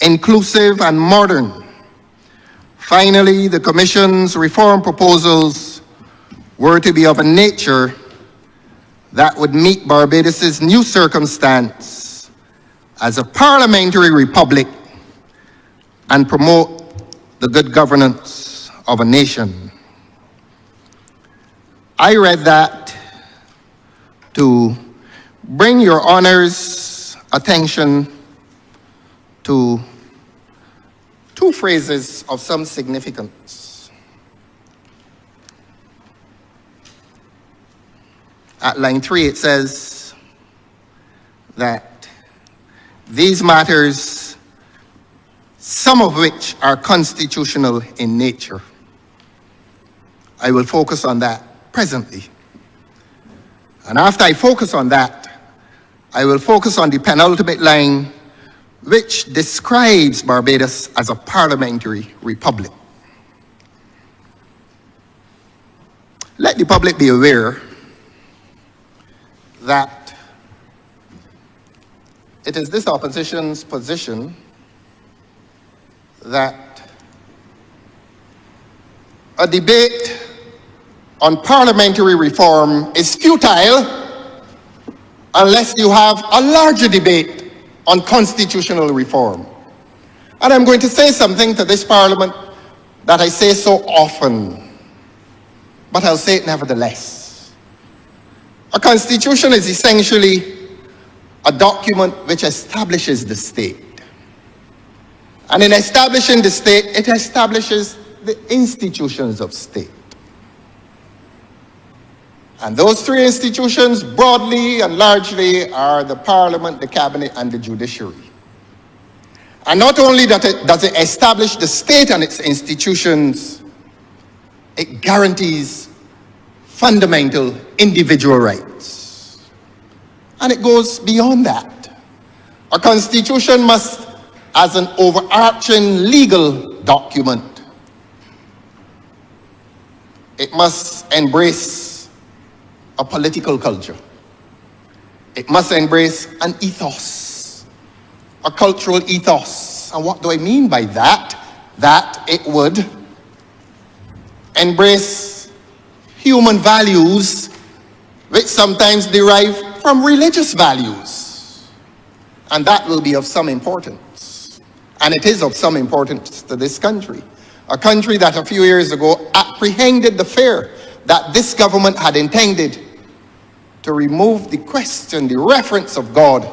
inclusive, and modern. Finally, the Commission's reform proposals were to be of a nature that would meet Barbados's new circumstance as a parliamentary republic and promote the good governance of a nation. I read that to bring your Honor's attention to two phrases of some significance. At line 3, it says that these matters, some of which are constitutional in nature. I will focus on that presently. And after I focus on that, I will focus on the penultimate line, which describes Barbados as a parliamentary republic. Let the public be aware that it is this opposition's position that a debate on parliamentary reform is futile unless you have a larger debate on constitutional reform. And I'm going to say something to this Parliament that I say so often, but I'll say it nevertheless. A constitution is essentially a document which establishes the state. And in establishing the state, it establishes the institutions of state. And those three institutions, broadly and largely, are the Parliament, the Cabinet, and the judiciary. And not only does it establish the state and its institutions, it guarantees fundamental individual rights. And it goes beyond that. A constitution must, as an overarching legal document, it must embrace a political culture. It must embrace an ethos, a cultural ethos. And what do I mean by that? That it would embrace human values which sometimes derive from religious values. And that will be of some importance. And it is of some importance to this country. A country that a few years ago apprehended the fear that this government had intended to remove the question, the reference of God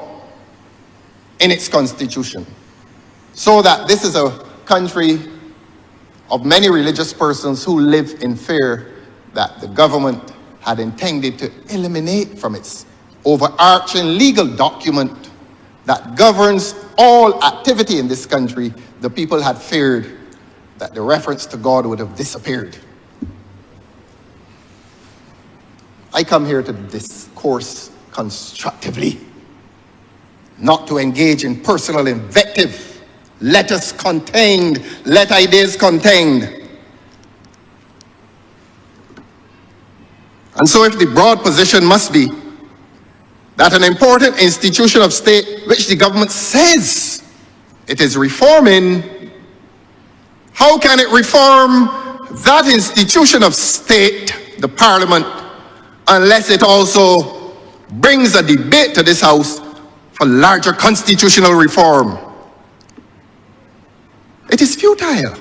in its constitution. So that this is a country of many religious persons who live in fear that the government had intended to eliminate from its overarching legal document that governs all activity in this country. The people had feared that the reference to God would have disappeared. I come here to discourse constructively, not to engage in personal invective. Let us contained, let ideas contained. And so if the broad position must be that an important institution of state which the government says it is reforming, how can it reform that institution of state, the Parliament, unless it also brings a debate to this House for larger constitutional reform? It is futile.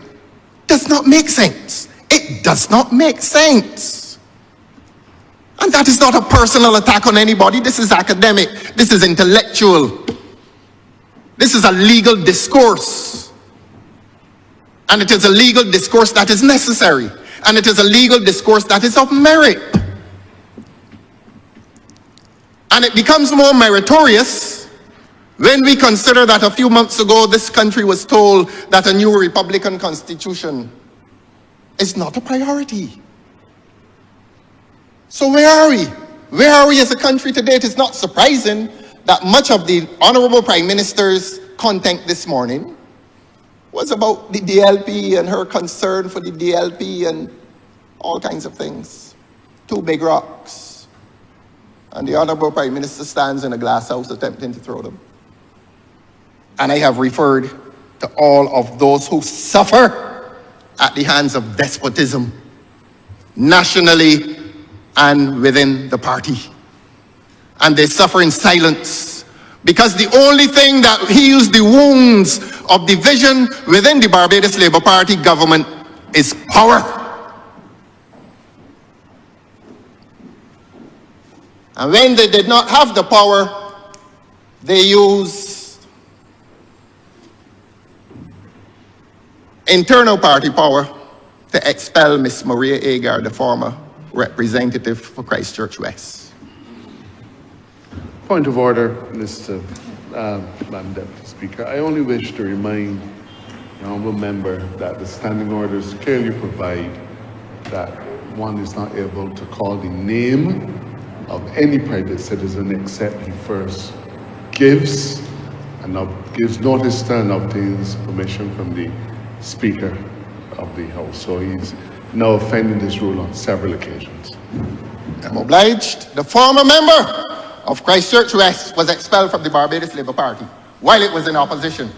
Does not make sense. It does not make sense. And that is not a personal attack on anybody. This is academic. This is intellectual. This is a legal discourse. And it is a legal discourse that is necessary. And it is a legal discourse that is of merit. And it becomes more meritorious when we consider that a few months ago this country was told that a new Republican constitution is not a priority. So where are we? Where are we as a country today? It is not surprising that much of the Honorable Prime Minister's content this morning was about the DLP and her concern for the DLP and all kinds of things. Two big rocks. And the Honorable Prime Minister stands in a glass house attempting to throw them. And I have referred to all of those who suffer at the hands of despotism, nationally and within the party. And they suffer in silence, because the only thing that heals the wounds of division within the Barbados Labour Party government is power. And when they did not have the power, they used internal party power to expel Miss Maria Agar, the former representative for Christchurch West. Point of order, Mr. Madam Deputy Speaker. I only wish to remind the honourable member that the standing orders clearly provide that one is not able to call the name of any private citizen except he first gives notice to and obtains permission from the Speaker of the House. So he's now offending this rule on several occasions. I'm obliged. The former member of Christchurch West was expelled from the Barbados Labour Party while it was in opposition.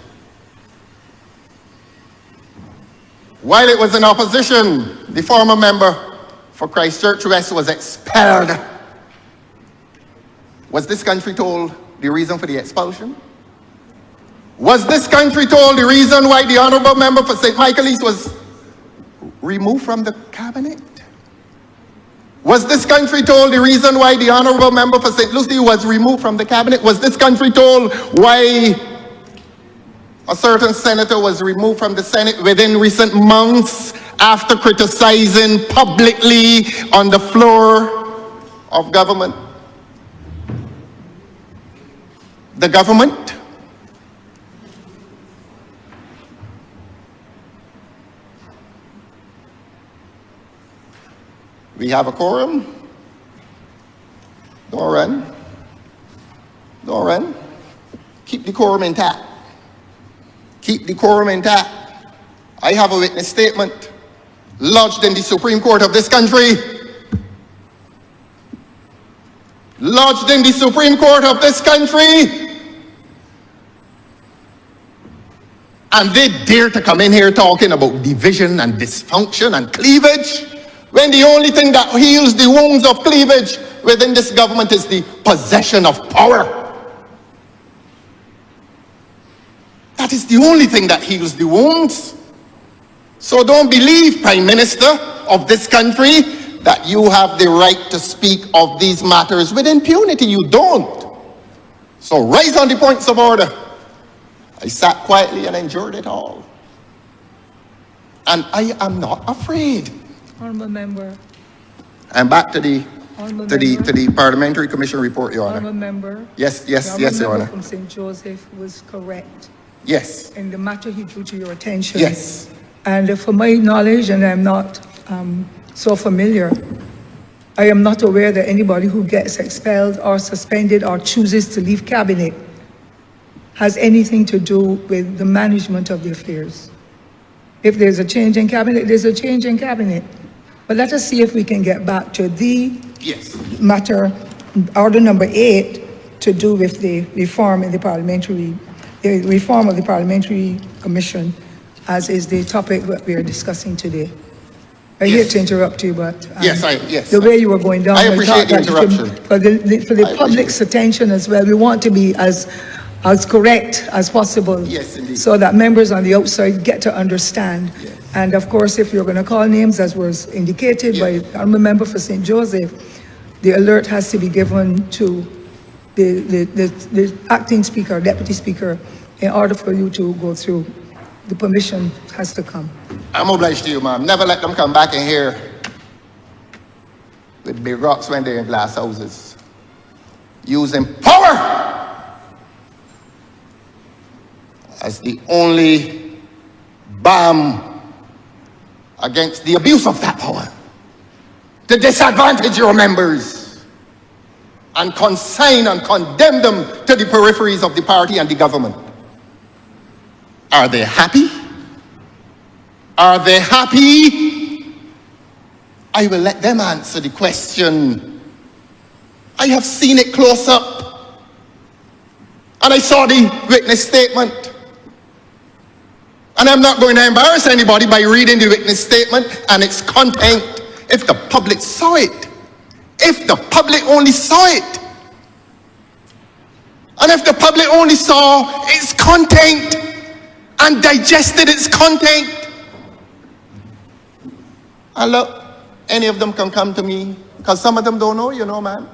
While it was in opposition, the former member for Christchurch West was expelled. Was this country told the reason for the expulsion? Was this country told the reason why the honourable member for St. Michael's was removed from the cabinet? Was this country told the reason why the honourable member for St. Lucie was removed from the cabinet? Was this country told why a certain senator was removed from the Senate within recent months after criticizing publicly on the floor of government? The government? We have a quorum. Don't run. Don't run. Keep the quorum intact. Keep the quorum intact. I have a witness statement lodged in the Supreme Court of this country. Lodged in the Supreme Court of this country. And they dare to come in here talking about division and dysfunction and cleavage, when the only thing that heals the wounds of cleavage within this government is the possession of power. That is the only thing that heals the wounds. So don't believe, Prime Minister of this country, that you have the right to speak of these matters with impunity. You don't. So rise on the points of order. I sat quietly and endured it all. And I am not afraid. Honourable Member. And back to the Parliamentary Commission report, Your Honour. Honourable Member. Yes, Your Honour. From St. Joseph was correct. Yes. In the matter he drew to your attention. Yes. And for my knowledge, and I'm not so familiar, I am not aware that anybody who gets expelled or suspended or chooses to leave cabinet has anything to do with the management of the affairs. If there's a change in cabinet, there's a change in cabinet. But let us see if we can get back to the matter, order number 8, to do with the reform in the reform of the Parliamentary Commission, as is the topic that we are discussing today. I hate to interrupt you, but the way you were going down, I appreciate the interruption. For the public's attention as well, we want to be as correct as possible, so that members on the outside get to understand. And of course, if you're going to call names, as was indicated by the honourable member for St. Joseph, the alert has to be given to the acting speaker, deputy speaker, in order for you to go through. The permission has to come. I'm obliged to you, ma'am. Never let them come back in here with big rocks when they're in glass houses, using power as the only balm against the abuse of that power, to disadvantage your members and consign and condemn them to the peripheries of the party and the government. Are they happy? Are they happy? I will let them answer the question. I have seen it close up, and I saw the witness statement. And I'm not going to embarrass anybody by reading the witness statement and its content if the public saw it. If the public only saw it. And if the public only saw its content and digested its content. And look, any of them can come to me, because some of them don't know, you know, man.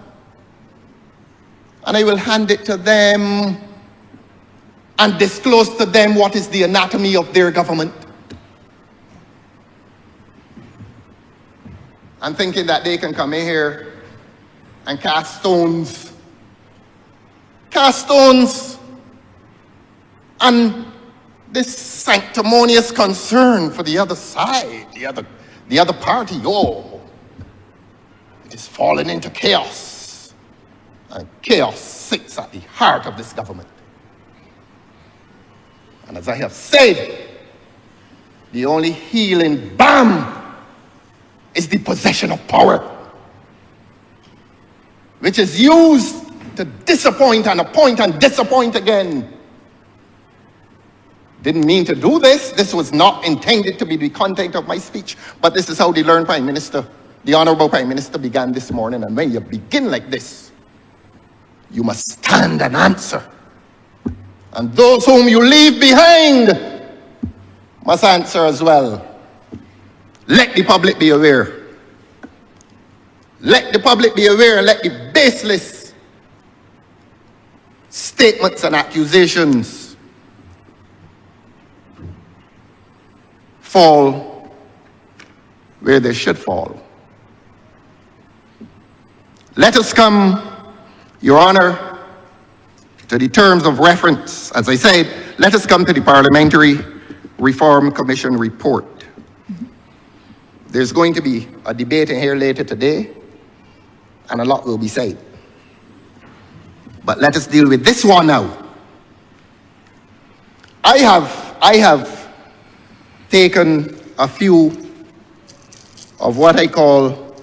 And I will hand it to them and disclose to them what is the anatomy of their government. And thinking that they can come in here and cast stones. Cast stones. And this sanctimonious concern for the other side, the other party, oh, it is falling into chaos. And chaos sits at the heart of this government. And as I have said, the only healing balm is the possession of power, which is used to disappoint and appoint and disappoint again. Didn't mean to do this. This was not intended to be the content of my speech, but this is how the learned Prime Minister, the Honorable Prime Minister, began this morning. And when you begin like this, you must stand and answer. And those whom you leave behind must answer as well. Let the public be aware. Let the public be aware. Let the baseless statements and accusations fall where they should fall. Let us come, Your Honor, to the terms of reference. As I said, let us come to the Parliamentary Reform Commission report. There's going to be a debate in here later today, and a lot will be said. But let us deal with this one now. I have taken a few of what I call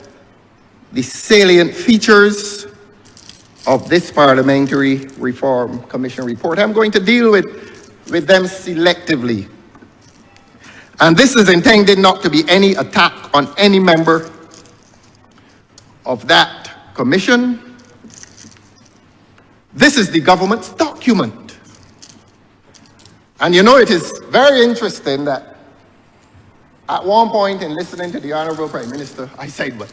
the salient features of this Parliamentary Reform Commission report. I'm going to deal with them selectively. And this is intended not to be any attack on any member of that commission. This is the government's document. And you know, it is very interesting that at one point in listening to the Honorable Prime Minister, I said, well,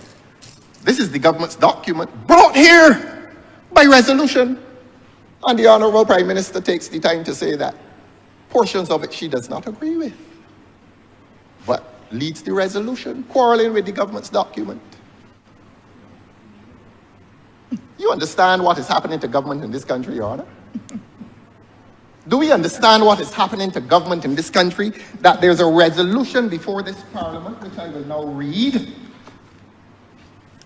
this is the government's document brought here by resolution. And the Honorable Prime Minister takes the time to say that portions of it she does not agree with. But leads the resolution, quarreling with the government's document. You understand what is happening to government in this country, Your Honor? Do we understand what is happening to government in this country? That there's a resolution before this Parliament, which I will now read,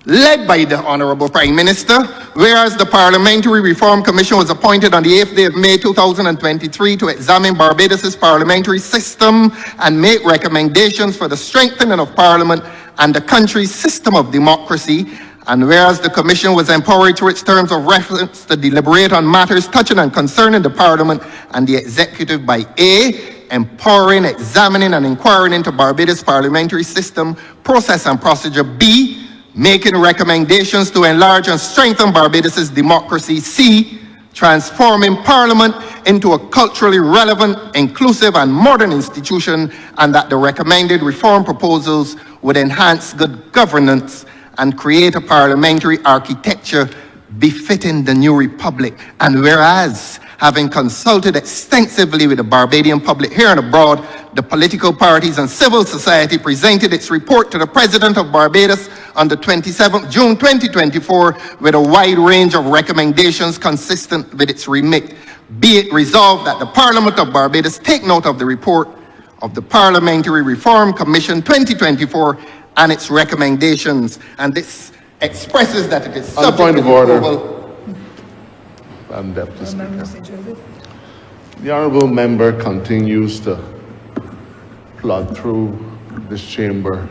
led by the Honorable Prime Minister, whereas the Parliamentary Reform Commission was appointed on the 8th day of May 2023 to examine Barbados' parliamentary system and make recommendations for the strengthening of Parliament and the country's system of democracy, and whereas the Commission was empowered through its terms of reference to deliberate on matters touching and concerning the Parliament and the Executive by A, empowering, examining and inquiring into Barbados' parliamentary system, process and procedure, B, making recommendations to enlarge and strengthen Barbados' democracy, C, transforming Parliament into a culturally relevant, inclusive and modern institution, and that the recommended reform proposals would enhance good governance and create a parliamentary architecture befitting the new republic. And whereas, having consulted extensively with the Barbadian public here and abroad, the political parties and civil society presented its report to the President of Barbados on the 27th June 2024 with a wide range of recommendations consistent with its remit. Be it resolved that the Parliament of Barbados take note of the report of the Parliamentary Reform Commission 2024 and its recommendations. And this expresses that it is subject point of to order. approval. Madam Deputy Speaker. The Honourable Member continues to plod through this chamber,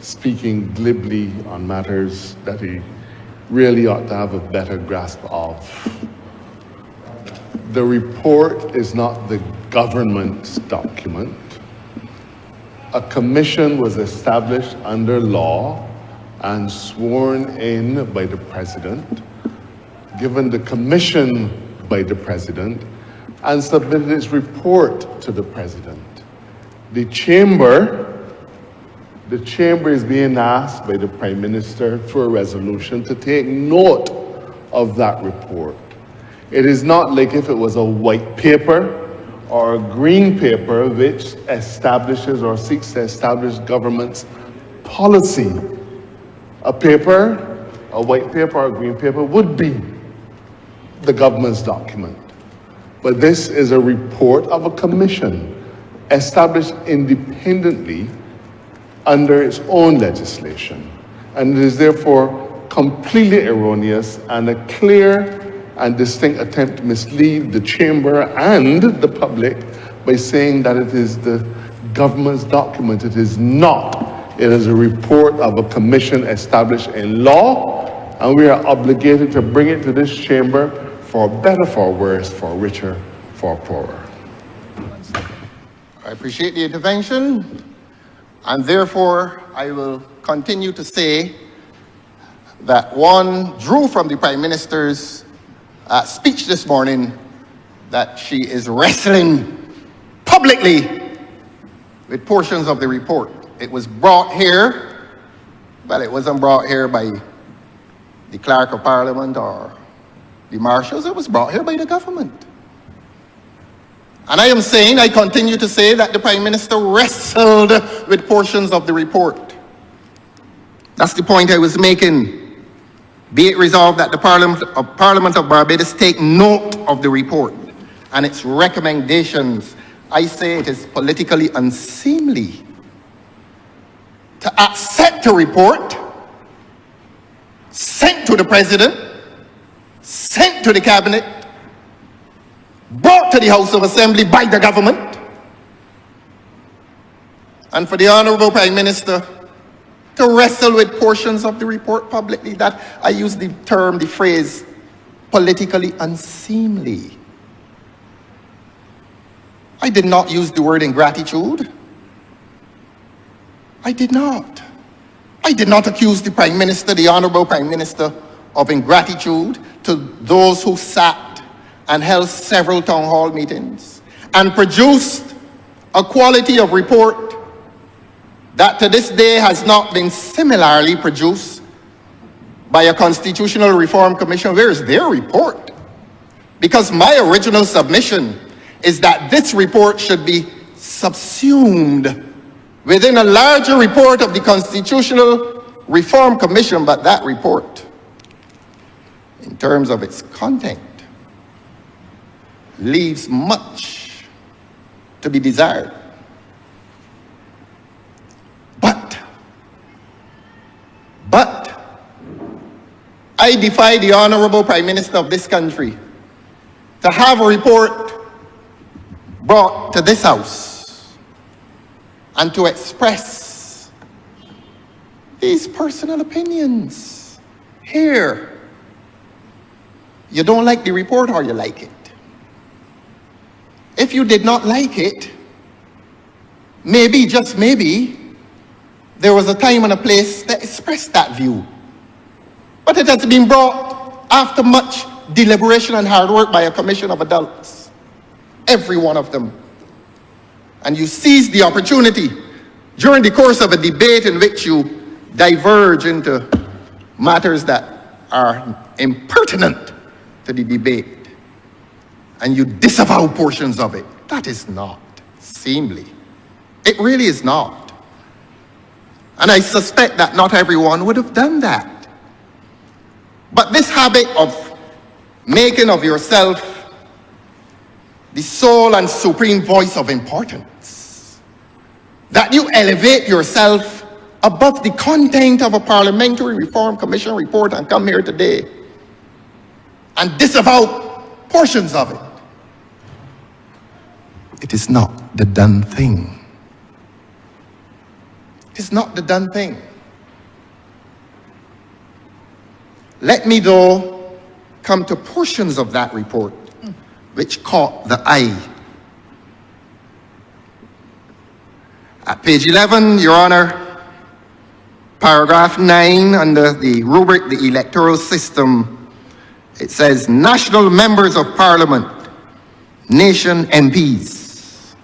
speaking glibly on matters that he really ought to have a better grasp of. The report is not the government's document. A commission was established under law and sworn in by the president, given the commission by the president, and submitted its report to the president. The chamber is being asked by the Prime Minister through a resolution to take note of that report. It is not like if it was a white paper or a green paper which establishes or seeks to establish government's policy. A paper, a white paper or a green paper would be the government's document. But this is a report of a commission established independently under its own legislation. And it is therefore completely erroneous and a clear and distinct attempt to mislead the chamber and the public by saying that it is the government's document. It is not. It is a report of a commission established in law, and we are obligated to bring it to this chamber for better, for worse, for richer, for poorer. I appreciate the intervention, and therefore I will continue to say that one drew from the Prime Minister's speech this morning that she is wrestling publicly with portions of the report. It was brought here, but it wasn't brought here by the Clerk of Parliament or the Marshals. It was brought here by the government. And I continue to say that the Prime Minister wrestled with portions of the report. That's the point I was making. Be it resolved that the Parliament of Barbados take note of the report and its recommendations. I say it is politically unseemly to accept a report sent to the President, sent to the Cabinet, brought to the House of Assembly by the government, and for the Honourable Prime Minister to wrestle with portions of the report publicly. That I use the phrase, politically unseemly. I did not use the word ingratitude. I did not. I did not accuse the Prime Minister, the Honourable Prime Minister, of ingratitude to those who sat and held several town hall meetings and produced a quality of report that to this day has not been similarly produced by a Constitutional Reform Commission. Where is their report? Because my original submission is that this report should be subsumed within a larger report of the Constitutional Reform Commission, but that report, in terms of its content, leaves much to be desired. But I defy the Honourable Prime Minister of this country to have a report brought to this House and to express these personal opinions here. You don't like the report or you like it. If you did not like it, maybe, just maybe, there was a time and a place to express that view. But it has been brought after much deliberation and hard work by a commission of adults, every one of them. And you seize the opportunity during the course of a debate in which you diverge into matters that are impertinent to the debate, and you disavow portions of it. That is not seemly. It really is not. And I suspect that not everyone would have done that. But this habit of making of yourself the sole and supreme voice of importance, that you elevate yourself above the content of a Parliamentary Reform Commission report and come here today and disavow portions of it, it is not the done thing. It's not the done thing. Let me, though, come to portions of that report which caught the eye At page 11, Your Honor, paragraph 9, under the rubric, the electoral system, it says, national members of parliament, nation MPs.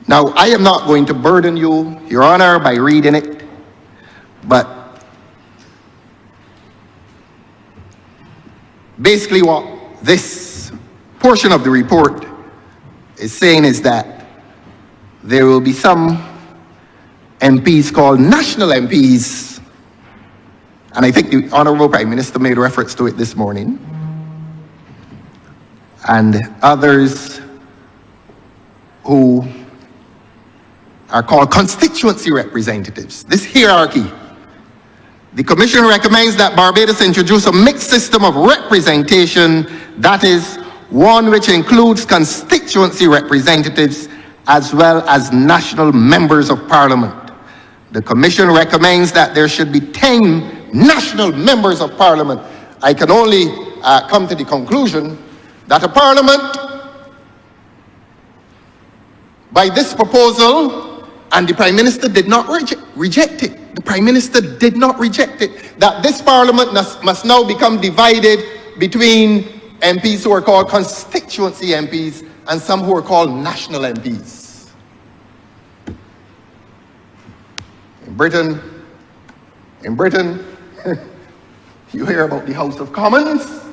Now, I am not going to burden you, Your Honor, by reading it, but basically what this portion of the report is saying is that there will be some MPs called national MPs, and I think the Honorable Prime Minister made reference to it this morning, and others who are called constituency representatives. This hierarchy. The Commission recommends that Barbados introduce a mixed system of representation, that is, one which includes constituency representatives as well as national members of parliament. The Commission recommends that there should be 10 national members of parliament. I can only come to the conclusion that a parliament, by this proposal, and the Prime Minister did not reject it. The Prime Minister did not reject it. That this Parliament must now become divided between MPs who are called constituency MPs and some who are called national MPs. In Britain, you hear about the House of Commons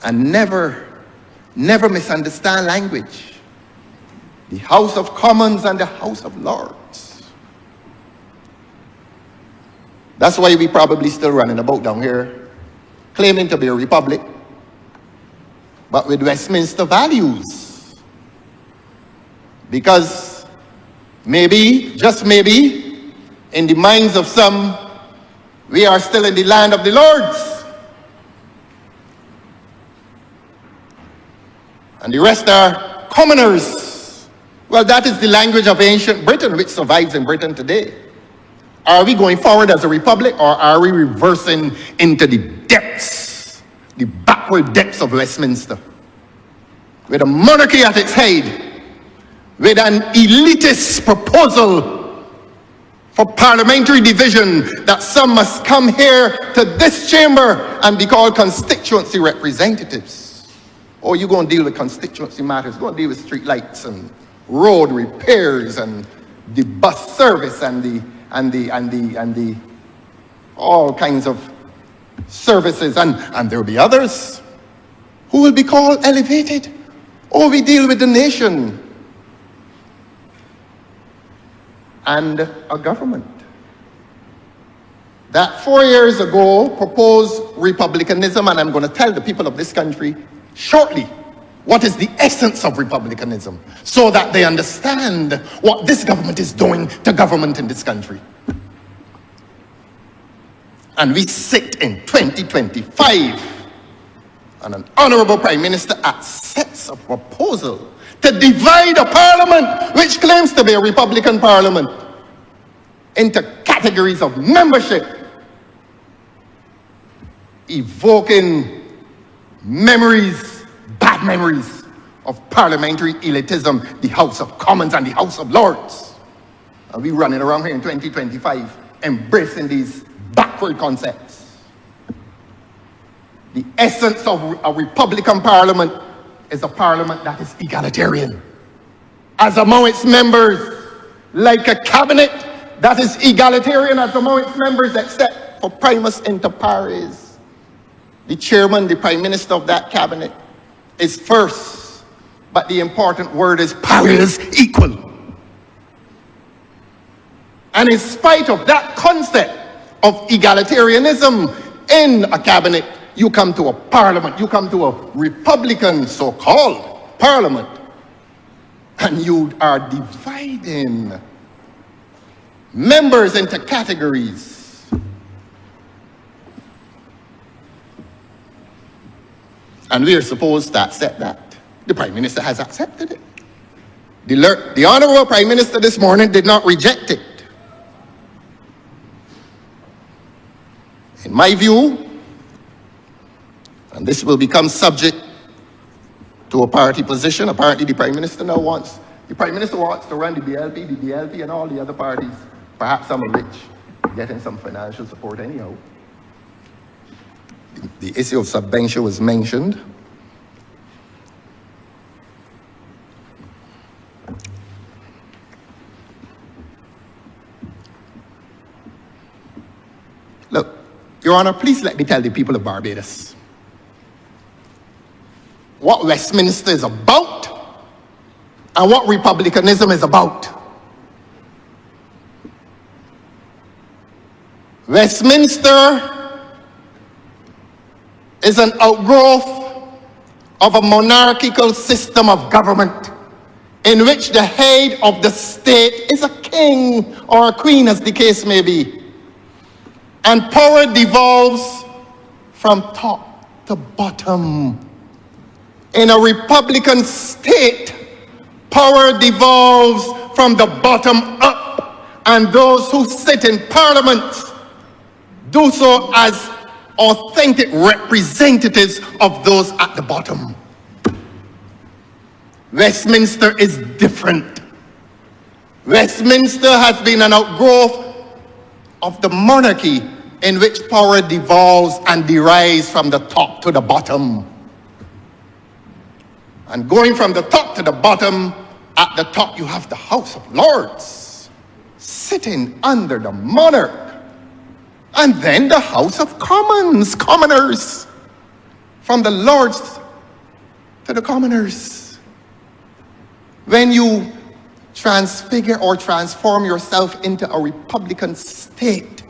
and never misunderstand language. The House of Commons and the House of Lords. That's why we probably still running about down here, claiming to be a republic, but with Westminster values. Because maybe, just maybe, in the minds of some, we are still in the land of the Lords. And the rest are commoners. Well, that is the language of ancient Britain, which survives in Britain today. Are we going forward as a republic, or are we reversing into the depths, the backward depths of Westminster? With a monarchy at its head, with an elitist proposal for parliamentary division, that some must come here to this chamber and be called constituency representatives. Or you going to deal with constituency matters, go and deal with street lights and road repairs and the bus service and the all kinds of services, and there will be others who will be called elevated. Or we deal with the nation and a government that 4 years ago proposed republicanism, and I'm going to tell the people of this country shortly what is the essence of republicanism, so that they understand what this government is doing to government in this country. And we sit in 2025, and an honorable Prime Minister accepts a proposal to divide a parliament which claims to be a Republican parliament into categories of membership, evoking memories, bad memories of parliamentary elitism, the House of Commons and the House of Lords. And we running around here in 2025 embracing these backward concepts. The essence of a Republican parliament is a parliament that is egalitarian. As among its members, like a cabinet that is egalitarian as among its members, except for primus inter pares. The chairman, the prime minister of that cabinet, is first, but the important word is pares, equal. And in spite of that concept of egalitarianism in a cabinet, you come to a parliament, you come to a Republican so-called parliament, and you are dividing members into categories. And we are supposed to accept that. The Prime Minister has accepted it. The Honorable Prime Minister this morning did not reject it. In my view, and this will become subject to a party position, apparently the Prime Minister now wants The Prime Minister wants to run the DLP, and all the other parties, perhaps some are rich, getting some financial support anyhow. The issue of subvention was mentioned. Look, Your Honor, please let me tell the people of Barbados what Westminster is about and what republicanism is about. Westminster is an outgrowth of a monarchical system of government in which the head of the state is a king or a queen, as the case may be. And power devolves from top to bottom. In a republican state, power devolves from the bottom up, and those who sit in parliament do so as authentic representatives of those at the bottom. Westminster is different. Westminster has been an outgrowth of the monarchy in which power devolves and derives from the top to the bottom. And going from the top to the bottom, at the top you have the House of Lords, sitting under the monarch. And then the House of Commons, commoners, from the Lords to the commoners. When you transfigure or transform yourself into a republican state,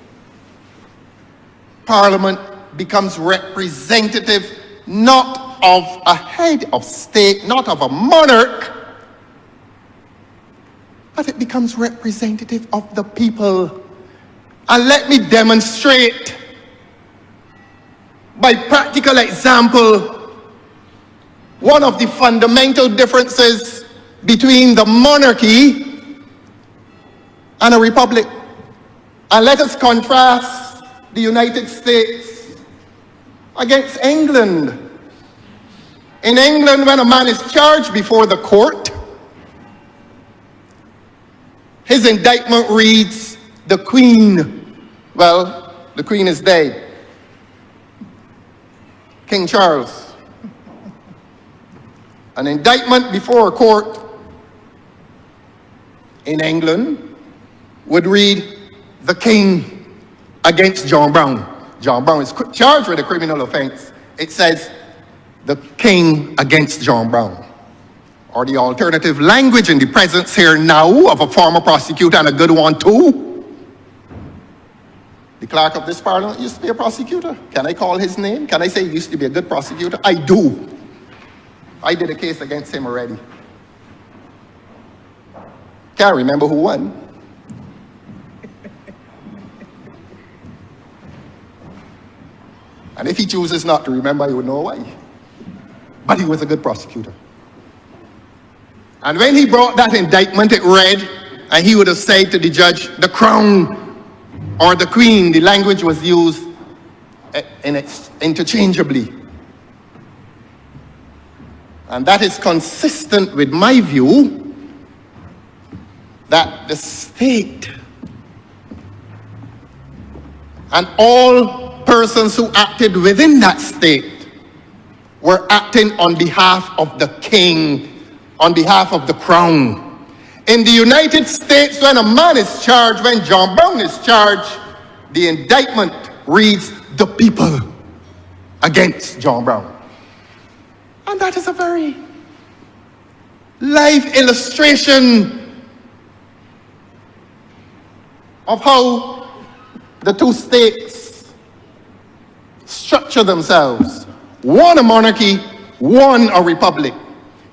Parliament becomes representative not of a head of state, not of a monarch, but it becomes representative of the people. And let me demonstrate by practical example one of the fundamental differences between the monarchy and a republic. And let us contrast the United States against England. In England, when a man is charged before the court, his indictment reads, the Queen. Well, the Queen is dead. King Charles. An indictment before a court in England would read, the King against John Brown. John Brown is charged with a criminal offense. It says, the King against John Brown. Or the alternative language in the presence here now of a former prosecutor and a good one too. The clerk of this parliament used to be a prosecutor. Can I call his name? Can I say he used to be a good prosecutor? I do. I did a case against him already. Can't remember who won. And if he chooses not to remember, he would know why. But he was a good prosecutor. And when he brought that indictment, it read, and he would have said to the judge, the Crown or the Queen. The language was used interchangeably. And that is consistent with my view that the state and all persons who acted within that state were acting on behalf of the king, on behalf of the crown. In the United States, when a man is charged, when John Brown is charged, the indictment reads, the people against John Brown. And that is a very live illustration of how the two states structure themselves. One a monarchy, one a republic.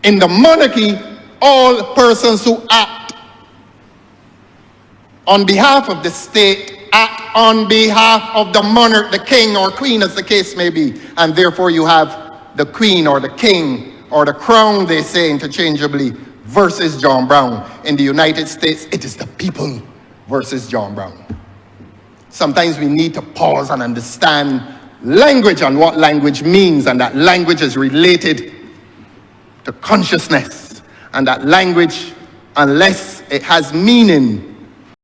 In the monarchy, all persons who act on behalf of the state act on behalf of the monarch, the king or queen, as the case may be. And therefore you have the queen or the king or the crown, they say interchangeably, versus John Brown. In the United States, it is the people versus John Brown. Sometimes we need to pause and understand language and what language means, and that language is related to consciousness, and that language unless it has meaning